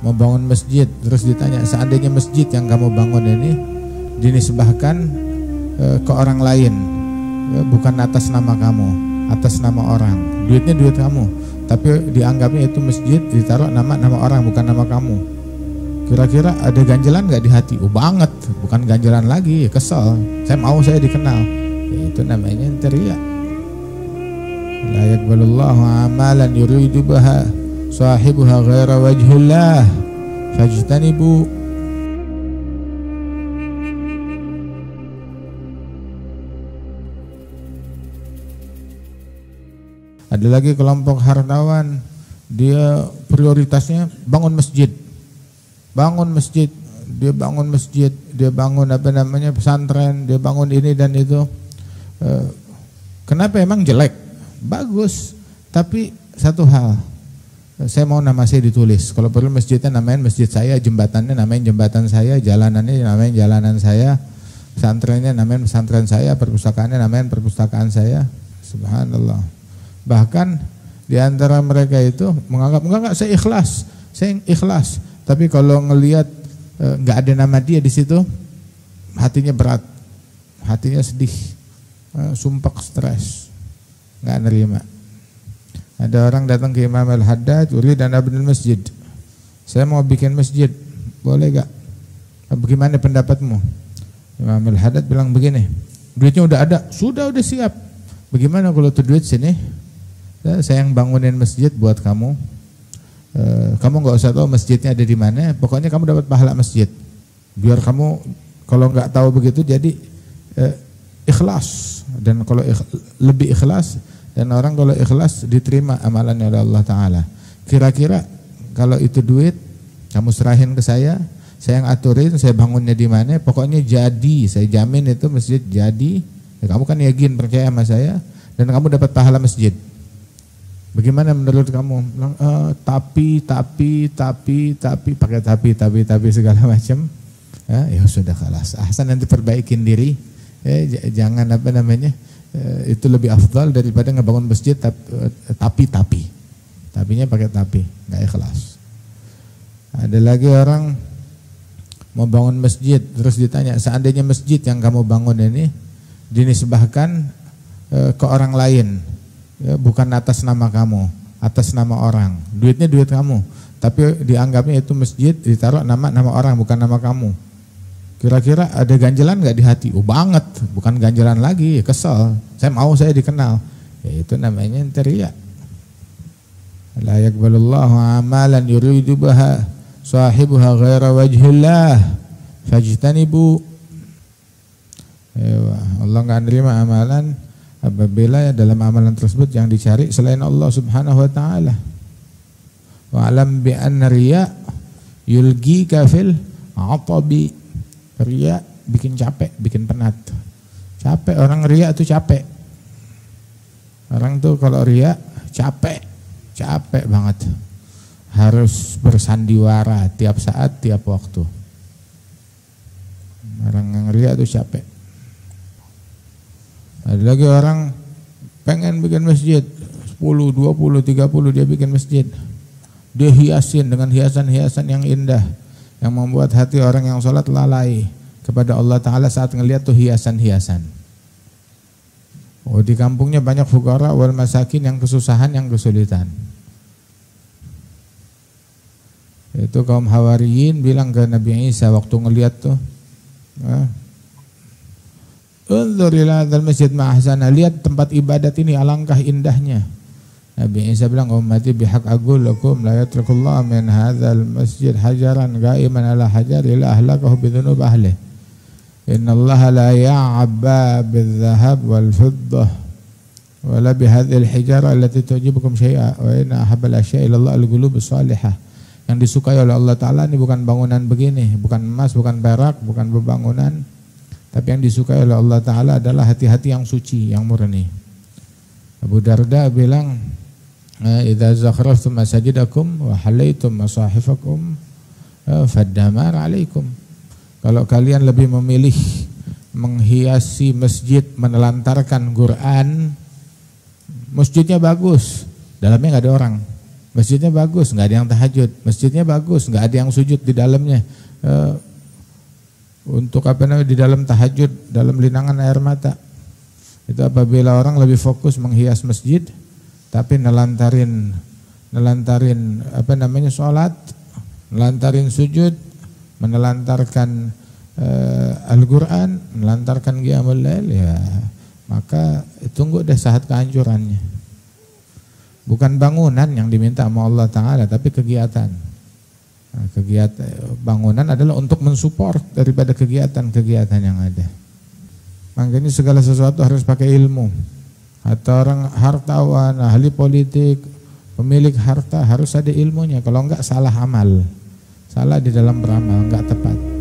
mau bangun masjid, terus ditanya, seandainya masjid yang kamu bangun ini dinisbahkan ke orang lain, bukan atas nama kamu, atas nama orang, duitnya duit kamu, tapi dianggapnya itu masjid ditaruh nama orang, bukan nama kamu, kira-kira ada ganjelan nggak di hati? Oh banget, bukan ganjelan lagi, kesel, saya dikenal. Itu namanya teriak. La yaqbalullahu amalan yuridu biha sahibuha ghaira wajhillah fajtanibu. Ada lagi kelompok hartawan, dia prioritasnya bangun masjid. Dia bangun pesantren, dia bangun ini dan itu. Kenapa emang jelek? Bagus, tapi satu hal, saya mau nama saya ditulis. Kalau perlu masjidnya namain masjid saya, jembatannya namain jembatan saya, jalanannya namain jalanan saya, pesantrennya namain pesantren saya, perpustakaannya namain perpustakaan saya. Subhanallah. Bahkan di antara mereka itu menganggap enggak saya ikhlas. Tapi kalau ngelihat nggak ada nama dia di situ, hatinya berat, hatinya sedih, sumpah, stres, nggak nerima. Ada orang datang ke Imam Al-Haddad, urid dan abnul masjid. Saya mau bikin masjid, boleh gak? Bagaimana pendapatmu? Imam Al-Haddad bilang begini, duitnya udah ada, sudah siap. Bagaimana kalau tuh duit sini? Saya yang bangunin masjid buat kamu. Kamu nggak usah tahu masjidnya ada di mana. Pokoknya kamu dapat pahala masjid. Biar kamu kalau nggak tahu begitu jadi ikhlas. Dan kalau lebih ikhlas, dan orang kalau ikhlas diterima amalannya oleh Allah Ta'ala. Kira-kira kalau itu duit kamu serahin ke saya yang aturin, saya bangunnya di mana, pokoknya jadi, saya jamin itu masjid jadi. Ya, kamu kan yakin percaya sama saya, dan kamu dapat pahala masjid. Bagaimana menurut kamu? Bilang, tapi pakai tapi segala macam. Ya sudah kalas. Ahsan, nanti perbaikin diri. Jangan itu lebih afdal daripada ngebangun masjid tapinya pakai tapi, nggak ikhlas. Ada lagi orang mau bangun masjid, terus ditanya, seandainya masjid yang kamu bangun ini dinisbahkan ke orang lain, bukan atas nama kamu, atas nama orang, duitnya duit kamu, tapi dianggapnya itu masjid ditaruh nama orang, bukan nama kamu. Kira-kira ada ganjelan nggak di hati? Oh banget, bukan ganjelan lagi, kesel, saya dikenal. Itu namanya teriak. La yaqbalullahu amalan yuridu biha sahibuha ghaira wajhillah fajtanibu. Allah nggak nerima amalan apabila dalam amalan tersebut yang dicari selain Allah Subhanahu wa taala. Wa alam bi anna riya yulgika fil atabi. Riya bikin capek, bikin penat. Capek, orang riya itu capek. Orang tuh kalau riya capek banget. Harus bersandiwara tiap saat, tiap waktu. Orang yang riya itu capek. Ada lagi orang pengen bikin masjid 10, 20, 30 dia bikin masjid. Dia hiasin dengan hiasan-hiasan yang indah, yang membuat hati orang yang sholat lalai kepada Allah Ta'ala saat ngelihat tuh hiasan-hiasan. Di kampungnya banyak fuqara wal masakin yang kesusahan, yang kesulitan. Itu kaum Hawariyin bilang ke Nabi Isa waktu ngelihat tuh, unzur ila hadzal masjid ma ahsana, lihat tempat ibadat ini alangkah indahnya. Nabi Isa bilang, ummati bihaq aqul lakum la yatrukullah min hadzal masjid hajaran qaiman ala hajar ila ahlakahu bidhunub ahli. Innallaha la ya'ba bil-dhahab wal-fiddah wa la bihadzal hijara allati tujibukum syai'a wa inna ahabbal asya'i ila Allah al-qulub as-salihah. Yang disukai oleh Allah Ta'ala ini bukan bangunan begini, bukan emas, bukan perak, bukan bebangunan, tapi yang disukai oleh Allah Ta'ala adalah hati-hati yang suci, yang murni. Abu Darda bilang, idza zakhartum masajidakum wa halaitum masahifakum faddamar alaikum. Kalau kalian lebih memilih menghiasi masjid, menelantarkan Quran, masjidnya bagus, dalamnya nggak ada orang, Masjidnya bagus, nggak ada yang tahajud. Masjidnya bagus, nggak ada yang sujud di dalamnya. Untuk di dalam tahajud, dalam linangan air mata. Itu apabila orang lebih fokus menghias masjid, tapi nelantarin sholat, nelantarin sujud, menelantarkan Al-Quran, menelantarkan Qiyamul Lail, ya maka tunggu deh saat kehancurannya. Bukan bangunan yang diminta sama Allah Ta'ala, tapi kegiatan. Nah, kegiatan bangunan adalah untuk mensupport daripada kegiatan-kegiatan yang ada. Makanya segala sesuatu harus pakai ilmu. Atau orang hartawan, ahli politik, pemilik harta harus ada ilmunya. Kalau enggak salah amal, salah di dalam beramal, enggak tepat.